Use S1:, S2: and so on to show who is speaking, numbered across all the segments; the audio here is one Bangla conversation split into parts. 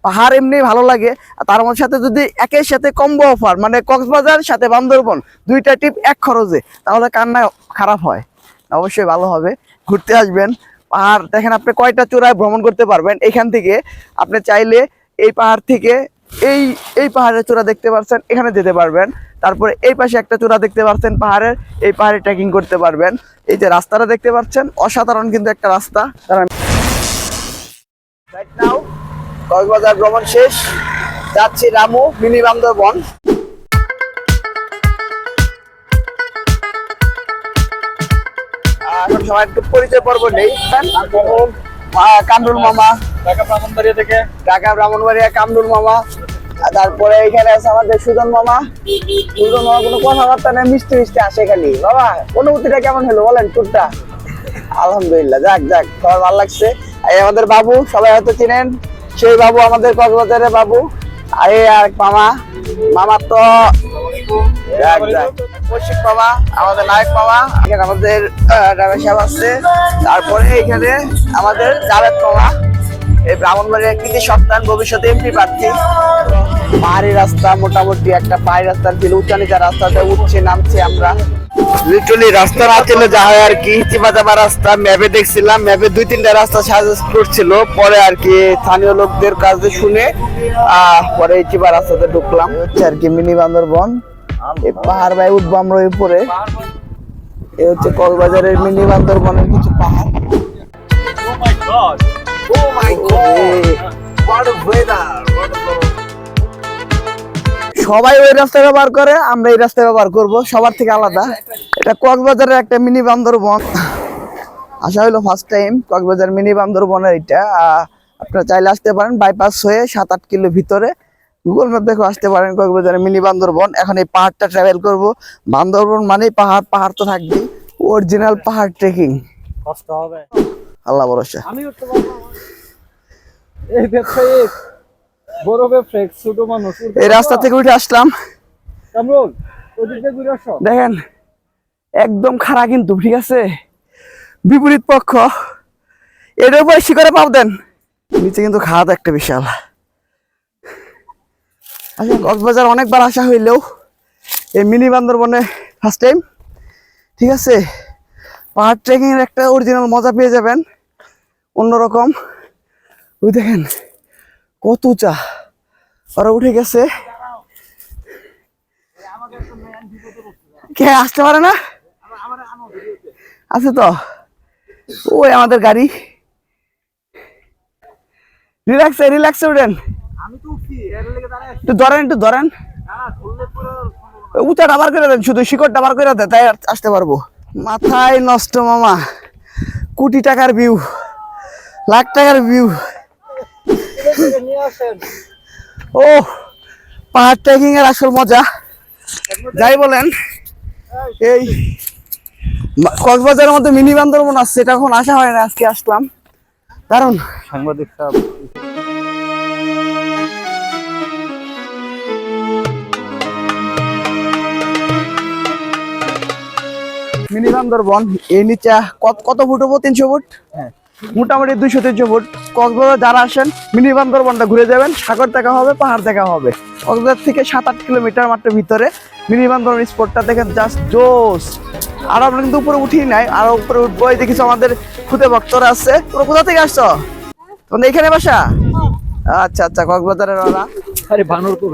S1: পাহাড় এমনি ভালো লাগে, আর তার মধ্যে সাথে যদি একের সাথে কম্বো অফার, মানে কক্সবাজার সাথে বান্দরবন দুইটা ট্রিপ এক খরচে, তাহলে কান্না খারাপ হয়? অবশ্যই ভালো হবে। ঘুরতে আসবেন, পাহাড় দেখেন, আপনি কয়টা চূড়ায় ভ্রমণ করতে পারবেন। এখান থেকে আপনি চাইলে এই পাহাড় থেকে এই এই পাহাড়ের চূড়া দেখতে পাচ্ছেন, এখানে যেতে পারবেন। তারপরে এই পাশে একটা চূড়া দেখতে পাচ্ছেন পাহাড়ের, এই পাহাড়ে ট্রেকিং করতে পারবেন। এই যে রাস্তাটা দেখতে পাচ্ছেন, অসাধারণ কিন্তু একটা রাস্তা। রাইট নাও কক্সবাজার ভ্রমণ শেষ, যাচ্ছি রামু মিনি বান্দরবন। এখন সবাই একটু পরিচয় পর্ব নেই। কামরুল মামা, ঢাকা ব্রাহ্মণবাড়িয়া থেকে। ঢাকা ব্রাহ্মণবাড়িয়া কামরুল মামা। তারপরে এখানে আছে আমাদের সুজন মামা। সুজন মামা কোনো কথাবার্তা নেই, মিষ্টি মিষ্টি আসে খালি। বাবা অনুভূতিটা কেমন হলো বলেন ট্যুরটা? আলহামদুলিল্লাহ, যাক যাক, সবার ভালো লাগছে। এই আমাদের বাবু, সবাই হয়তো চিনেন, সেই বাবু আমাদের কক্সবাজারের বাবু। আর এই আর মামা, মামা তো কৌশিক মামা, আমাদের নায়ক মামা। এখানে আমাদের ড্রাইভার সাহেব আছে। তারপরে এখানে আমাদের জাভেদ মামা, এই ব্রাহ্মণবাড়ির কৃতি সন্তান, ভবিষ্যতে এমপি প্রার্থী। পাহাড়ি রাস্তা, মোটামুটি একটা পাহাড়ি রাস্তার ফিল, উঁচা নিচা রাস্তাতে উঠছে নামছে আমরা। লিটারালি রাস্তা না চিনলে যা হয় আর কি। চিপাচাপা রাস্তা, ম্যাপে দেখছিলাম, ম্যাপে 2-3টা রাস্তা সাজেস্ট করছিল, পরে আর কি স্থানীয় লোকদের কাছে শুনে পরে এই চিপা রাস্তাতে ঢুকলাম। হচ্ছে আর কি মিনি বান্দরবন। এই পাহাড় ভাই উঠবো আমরা উপরে। এই হচ্ছে কক্সবাজারের মিনি বান্দরবনের কিছু পাহাড়। সবাই ওই রাস্তা ব্যবহার করে, আমরা এই রাস্তা ব্যবহার করব, সবার থেকে আলাদা। এটা কক্সবাজারের একটা মিনি বান্দরবন। আসা হলো ফার্স্ট টাইম কক্সবাজার মিনি বান্দরবনের। এটা আপনারা চাইলে আসতে পারেন, বাইপাস হয়ে 7-8 কিলো ভিতরে। গুগল ম্যাপ দেখে আসতে পারেন কক্সবাজারের মিনি বান্দরবন। এখন এই পাহাড়টা ট্রাভেল করব। বান্দরবন মানেই পাহাড়, পাহাড় তো থাকবেই। অরিজিনাল পাহাড় ট্রেকিং, কষ্ট হবে, আল্লাহ ভরসা। আমি উঠতে পারবো? এই ব্যবসায়ী বড় ব্যবসায়ী, ছোট মানুষ এই রাস্তা থেকে উঠে আসলাম। কামরুল ওদিকে ঘুরে আসো, দেখেন একদম খাড়া কিন্তু, ঠিক আছে? বিপরীত পক্ষ, এটার উপরে শিখরে পাও দেন, নিচে কিন্তু খাওয়া তো একটা বিশাল। আচ্ছা, কক্সবাজার অনেকবার আসা হইলেও এই মিনি বান্দরবনে ফার্স্ট টাইম, ঠিক আছে? পাহাড় ট্রেকিং এর একটা অরিজিনাল মজা পেয়ে যাবেন, অন্যরকম। ওই দেখেন কত উঁচা, ওরা উঠে গেছে। কে আসতে পারে না? আছে তো, ওই আমাদের গাড়ি। রিল্যাক্সে রিল্যাক্সে উঠেন, একটু ধরেন, একটু ধরেন। উঁচাটা বার করে দেন, শুধু শিকড়টা বার করে দেন, তাই আসতে পারবো। মাথায় নষ্ট মামা, কোটি টাকার ভিউ, লাখ টাকার ভিউ। ও পাহাড় ট্রেকিং এর আসল মজা, যাই বলেন। এই কক্সবাজারের মধ্যে মিনি বান্দরবন আছে, এটা এখন আসা হয় না, আজকে আসলাম। কারণ সাংবাদিক সাহেব মিনি বান্দরবন এই নিচে কত ফুট হবো? 300 ফুট, মোটামুটি 200-300 ফুট। কক্সবাজার যারা আসেন মিনি বান্দরবনটা ঘুরে যাবেন, সাগর দেখা হবে, পাহাড় দেখা হবে। কক্সবাজার থেকে 7-8 কিলোমিটার মাত্র ভিতরে মিনি বান্দরবন স্পটটা দেখেন, জাস্ট জোস। আর আমরা কিন্তু উপরে উঠি নাই, আরো উপরে উঠবো। এই দেখিস আমাদের খুদে ভক্তরা আছে। তোরা কোথা থেকে আসছো? তোমাদের এখানে বাসা? আচ্ছা আচ্ছা, কক্সবাজারের ওরা। আরে বানর তো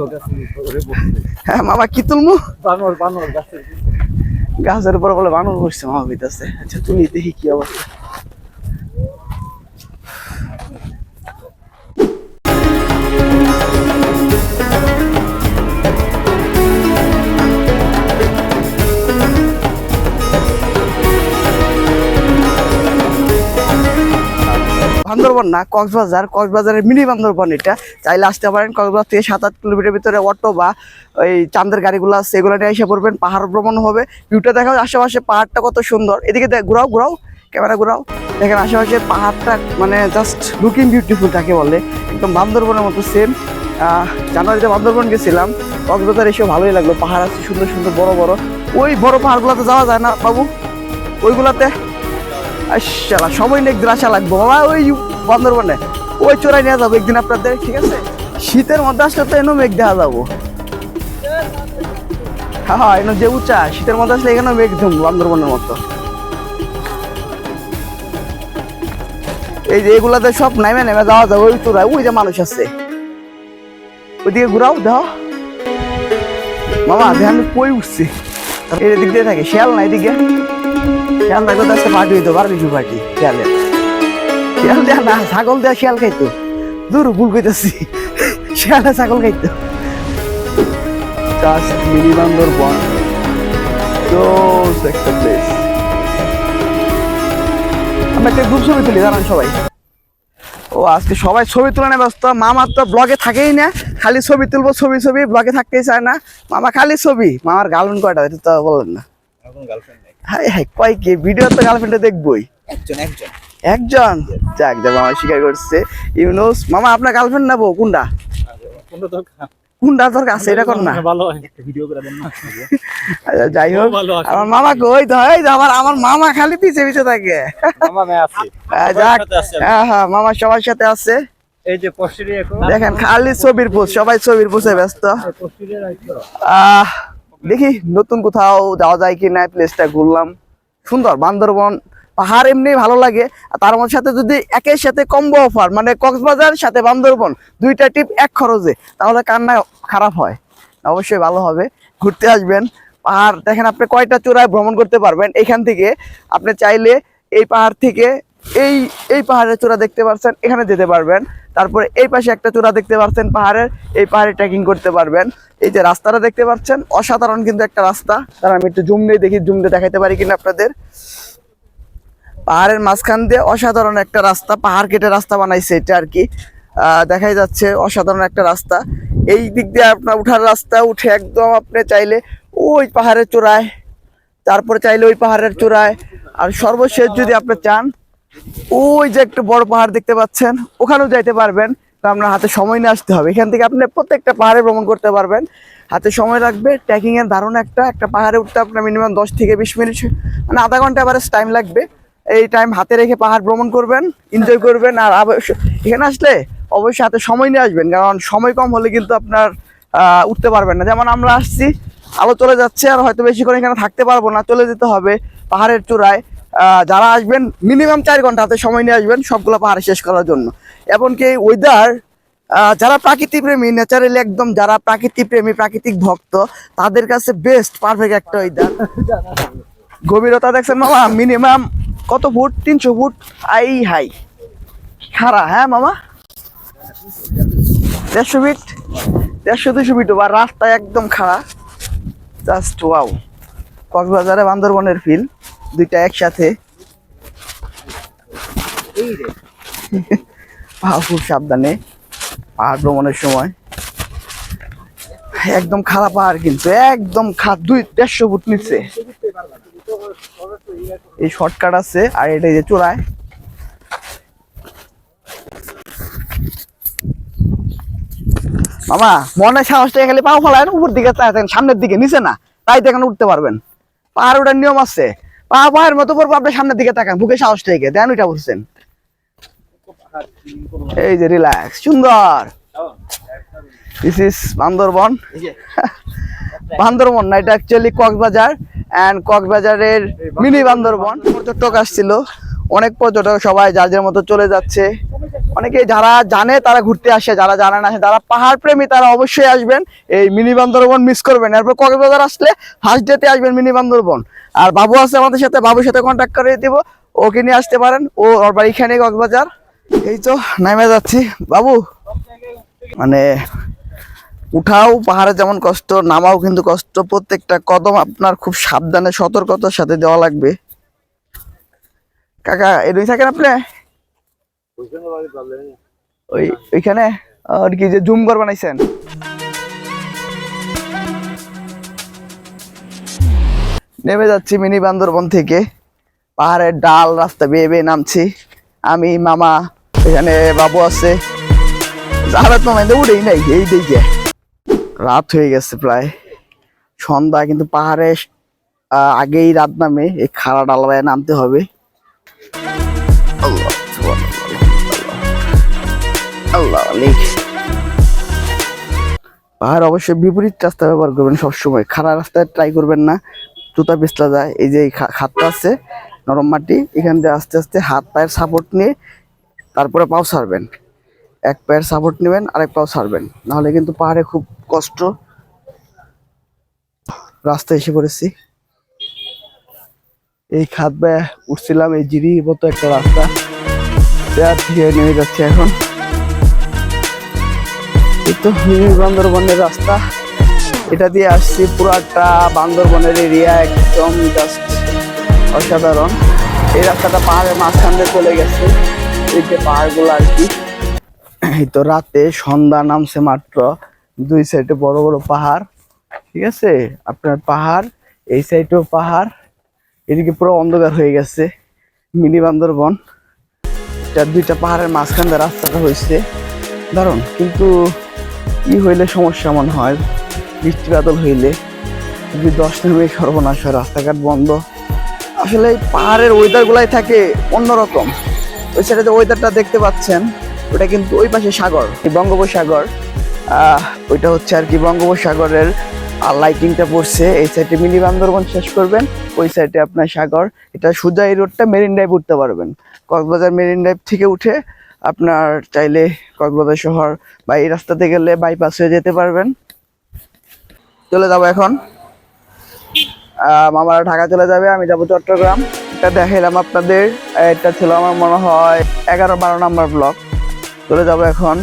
S1: হ্যাঁ মামা, কি তুলমু? বানর, বানর গাছের উপরে বলে বানর বসছে মামা ভিতরে। আচ্ছা তুমি দেখি কি অবস্থা। বান্দরবন না, কক্সবাজার, কক্সবাজারের মিনি বান্দরবন। এটা চাইলে আসতে পারেন। কক্সবাজার থেকে 7-8 কিলোমিটার ভিতরে অটো বা ওই চাঁদের গাড়িগুলো আছে, এগুলো নিয়ে এসে পড়বেন। পাহাড় ভ্রমণ হবে, ভিউটা দেখা, আশেপাশে পাহাড়টা কত সুন্দর। এদিকে ঘুরাও ঘুরাও, ক্যামেরা ঘুরাও, দেখেন আশেপাশে পাহাড়টা, মানে জাস্ট লুকিং বিউটিফুল তাকে বলে, একদম বান্দরবনের মতো সেম। জানুয়ারিতে বান্দরবন গেছিলাম, কক্সবাজার এসেও ভালোই লাগলো। পাহাড় আছে সুন্দর সুন্দর, বড় বড়। ওই বড় পাহাড়গুলোতে যাওয়া যায় না বাবু, ওইগুলাতে সময় নেই, একদিন আসা লাগবো বাবা। ওই বান্দরবনে ওই চোরাই নিয়ে যাবো একদিন আপনাদের, ঠিক আছে? শীতের মধ্যে আসলে তো এনে মেঘ দেখা যাবো। হ্যাঁ এনে যে উঁচা, শীতের মধ্যে আসলে এখানে মেঘ ধুম বান্দরবনের মতো। এই যে এগুলাতে সব নামে নেমে যাওয়া যাবে ওই চূড়ায়, ওই যে মানুষ আছে ওইদিকে ঘুরাও দাও মামা, দেখে আমি কই উঠছি। এর দিক দিয়ে থাকে শিয়াল না, এদিকে শিয়াল থাকলে তো আজকে পার্টি হইতো, বারবিকিউ পার্টি। শিয়ালের শিয়াল দেয়া না, ছাগল দেয়া শিয়াল খাইতো। দূর ভুল কইতেছি, শিয়ালে ছাগল খাইতো। জাস্ট মিনি বান্দরবন, জোস একটা প্লেস। আমরা একটা গ্রুপ ছবি তুলি জানান সবাই। ও আজকে সবাই ছবি তুলনে ব্যস্ত। মামার তো ব্লগে থাকেই না, খালি ছবি তুলবো, ছবি ছবি, ব্লগে থাকতেই চায় না মামা, খালি ছবি। মামার গার্লফ্রেন্ড কয়টা এটা তো বলেন না। হাই হাই কয় কি ভিডিও তো গার্লফ্রেন্ডে দেখবই একজন। যাক যা মামা স্বীকার করছে। ইউনুস মামা আপনার গার্লফ্রেন্ড নেবো কোনটা? কোনটা তোর কাছে এটা কর না। যাই হোক আমার মামা কই তো, আমার মামা খালি পিছে পিছে থাকে। যাক হ্যাঁ হ্যাঁ মামা সবার সাথে আছে।
S2: এই যে
S1: দেখেন খালি ছবির পোস্ট, সবাই ছবির পোস্টে ব্যস্ত। দেখি নতুন কোথাও যাওয়া যায় কি না। প্লেসটা ঘুরলাম, সুন্দর বান্দরবন পাহাড় এমনি ভালো লাগে। তার মধ্যে সাথে যদি একের সাথে কম্বো অফার, মানে কক্সবাজার সাথে বান্দরবন দুইটা ট্রিপ এক খরচে, তাহলে কান্না খারাপ হয়? অবশ্যই ভালো হবে। ঘুরতে আসবেন। পাহাড় দেখেন আপনি কয়টা চূড়ায় ভ্রমণ করতে পারবেন। এখান থেকে আপনি চাইলে এই পাহাড় থেকে এই পাহাড়ের চূড়া দেখতে পারছেন, এখানে যেতে পারবেন। তারপরে এই পাশে একটা চূড়া দেখতে পাচ্ছেন পাহাড়ের, এই পাহাড়ে ট্রেকিং করতে পারবেন। এই যে রাস্তাটা দেখতে পাচ্ছেন অসাধারণ কিন্তু একটা রাস্তা। তার আমি একটু জুম দিয়ে দেখি, জুম দিয়ে দেখাতে পারি কিনা আপনাদের। পাহাড়ের মাঝখান দিয়ে অসাধারণ একটা রাস্তা, পাহাড় কেটে রাস্তা বানাইছে এটা আর কি। দেখাই যাচ্ছে অসাধারণ একটা রাস্তা। এই দিক দিয়ে আপনার উঠার রাস্তা, উঠে একদম আপনি চাইলে ওই পাহাড়ের চূড়ায়, তারপরে চাইলে ওই পাহাড়ের চূড়ায়, আর সর্বশেষ যদি আপনি চান ওই যে একটা বড় পাহাড় দেখতে পাচ্ছেন ওখানেও যাইতে পারবেন। তো আপনার হাতে সময় নিয়ে আসতে হবে। এখান থেকে আপনি প্রত্যেকটা পাহাড়ে ভ্রমণ করতে পারবেন। হাতে সময় লাগবে। ট্রেকিং এর ধারণ একটা পাহাড়ে উঠতে আপনার মিনিমাম 10 থেকে 20 মিনিট, মানে আধা ঘন্টা এভারেজ টাইম লাগবে। এই টাইম হাতে রেখে পাহাড় ভ্রমণ করবেন, এনজয় করবেন। আর এখানে আসলে অবশ্যই হাতে সময় নিয়ে আসবেন, কারণ সময় কম হলে কিন্তু আপনার উঠতে পারবেন না। যেমন আমরা আসছি, আলো চলে যাচ্ছে, আর হয়তো বেশিক্ষণ এখানে থাকতে পারবো না, চলে যেতে হবে পাহাড়ের চূড়ায়। যারা আসবেন মিনিমাম 4 ঘন্টা হাতে সময় নিয়ে আসবেন সবগুলো পাহাড় শেষ করার জন্য। এমনকি ওয়েদার, যারা প্রাকৃতিক প্রেমী, ন্যাচারালি একদম যারা প্রাকৃতিক প্রেমী, প্রাকৃতিক ভক্ত, তাদের কাছে বেস্ট পারফেক্ট একটা ওয়েদার। গভীরতা দেখছেন মামা, মিনিমাম কত ফুট? 300 ফুট। হাই খাড়া, হ্যাঁ মামা 150 ফিট, 150-200 ফিট। বা রাস্তায় একদম খাড়া। Just wow. কক্সবাজারে বান্দরবনের ফিল দুইটা একসাথে। খুব সাবধানে পাহাড় ভ্রমণের সময়। একদম খারাপ পাহাড়, কিন্তু একদম 250 ফুট নিচে। এই শর্টকাট আছে, আর এটা যে চূড়ায়। মামা মনে সাহস থেকে খালি পাও ফেলায় উপর দিকে চাইতেন, সামনের দিকে, নিচে না, তাই দেখেন উঠতে পারবেন। পাহাড় ওঠার নিয়ম আছে, পাহাড়ের মতো পড়বো, আপনি সামনের দিকে তাকান, বুকে সাহস থেকে দেন ওইটা বলছেন। এই যে রিল্যাক্স, সুন্দর। This is Bandarban. বান্দরবন না, এটা অ্যাকচুয়ালি কক্সবাজার, এন্ড কক্সবাজারের মিনি বান্দরবন। পর্যটক আসছিল, অনেক পর্যটক, সবাই যার যার মতো চলে যাচ্ছে। অনেকে যারা জানে তারা ঘুরতে আসে, যারা জানে না, যারা পাহাড় প্রেমী তারা অবশ্যই আসবেন। এই মিনি বান্দরবন মিস করবেন। এরপর কক্সবাজার আসলে ফার্স্ট ডেতে আসবেন মিনি বান্দরবন। আর বাবু আছে আমাদের সাথে, বাবুর সাথে কন্ট্যাক্ট করে দিব, ওকে নিয়ে আসতে পারেন। ওর বাড়ি এখানে কক্সবাজার। এই তো নামে যাচ্ছি বাবু। মানে উঠাও পাহাড়ে যেমন কষ্ট, নামাও কিন্তু কষ্ট। প্রত্যেকটা কদম আপনার খুব সাবধানে সতর্কতার সাথে দেওয়া লাগবে। কাকা এদিকে থাকেন আপনি? ওইখানে আর কি যে জুম করে বানাইছেন। নেমে যাচ্ছি মিনি বান্দরবন থেকে, পাহাড়ের ডাল রাস্তা বেয়ে বেয়ে নামছি আমি, মামা, এখানে বাবু আছে। যারা তো উঠেই নাই। এই দিকে রাত হয়ে গেছে প্রায় সন্ধ্যা, কিন্তু পাহাড়ে আগেই রাত নামে। এই খাড়া ডালায় নামতে হবে। আল্লাহ লিখ। পাহাড় অবশ্যই বিপরীত রাস্তা ব্যবহার করবেন সবসময়, খারাপ রাস্তায় ট্রাই করবেন না, জুতা পিছলা যায়। এই যে খাতটা আছে নরম মাটি, এখান দিয়ে আস্তে আস্তে হাত পায়ের সাপোর্ট নিয়ে তারপরে পাও ছাড়বেন। এক পায়ের সাপোর্ট নেবেন, আরেক পাও ছাড়বেন, নাহলে কিন্তু পাহাড়ে খুব কষ্ট। রাস্তায় এসে পড়েছি, এই খাত বেয়ে উঠছিলাম, এই জিরির মতো একটা রাস্তা, দেয়ার থেকে নেমে যাচ্ছে এখন। এই তো মিনি বান্দরবনের রাস্তা, এটা দিয়ে আসছি পুরাটা বান্দরবনের এরিয়া, একদম জাস্ট অসাধারণ। এই রাস্তাটা পাহাড়ের মাঝখান দিয়ে চলে গেছে, এই যে পাহাড়গুলো আর কি। এই তো রাতে সন্ধ্যা নামছে মাত্র, দুই সাইডে বড় বড় পাহাড়, ঠিক আছে, আপনার পাহাড়, এই সাইডেও পাহাড়, এদিকে পুরো অন্ধকার হয়ে গেছে। মিনি বান্দরবন, এটা দুইটা পাহাড়ের মাঝখান দিয়ে রাস্তাটা হয়েছে দারুণ। কিন্তু কি হইলে সমস্যা মনে হয়, বৃষ্টি বাদল হইলে যদি 10 দিন সর্বনাশ হয়, রাস্তাঘাট বন্ধ। আসলে এই পাহাড়ের ওয়েদার গুলাই থাকে অন্যরকম। ওই সাইডে যে ওয়েদারটা দেখতে পাচ্ছেন, ওটা কিন্তু ওই পাশে সাগর, বঙ্গোপসাগর। ওইটা হচ্ছে আর কি বঙ্গোপসাগরের লাইটিংটা পড়ছে। এই সাইডে মিনি বান্দরবন শেষ করবেন, ওই সাইডে আপনার সাগর। এটা সোজা এই রোডটা মেরিন ড্রাইভ উঠতে পারবেন, কক্সবাজার মেরিন ড্রাইভ থেকে উঠে আপনার চাইলে কক্সবাজার শহর বা এই রাস্তাতে গেলে বাইপাস হয়ে যেতে পারবেন। চলে যাবো এখন, মামারা ঢাকা চলে যাবে, আমি যাবো চট্টগ্রাম। এটা দেখাইলাম আপনাদের, এটা ছিল আমার মনে হয় 11-12 নম্বর ব্লক। চলে যাবো এখন।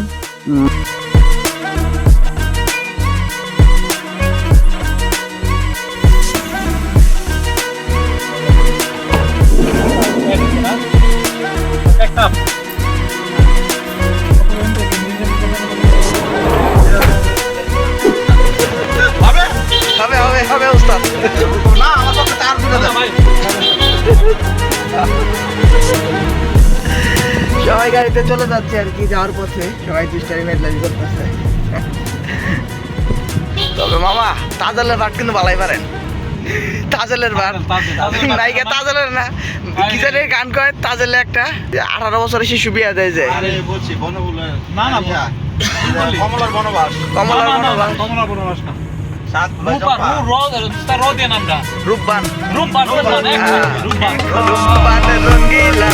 S1: সবাই গাড়িতে চলে যাচ্ছে আর কি, যাওয়ার পথে সবাই দুষ্টারি মেটলামি করতেছে। তবে মামা তাজেলের ভাত কিন্তু ভালাই পারেন, তাজেলের ভাত নাইকা, তাজেলের না কি জানি গান কয়, তাজেলে একটা 18 বছরের শিশু বিয়া দেয় যায়। কমলার বনবাস, কমলার বনবাস, কমলার বনবাস না, রূপবান, রূপবান, রূপবান, রূপবান, রূপবান, রূপবান রঙ্গিলা।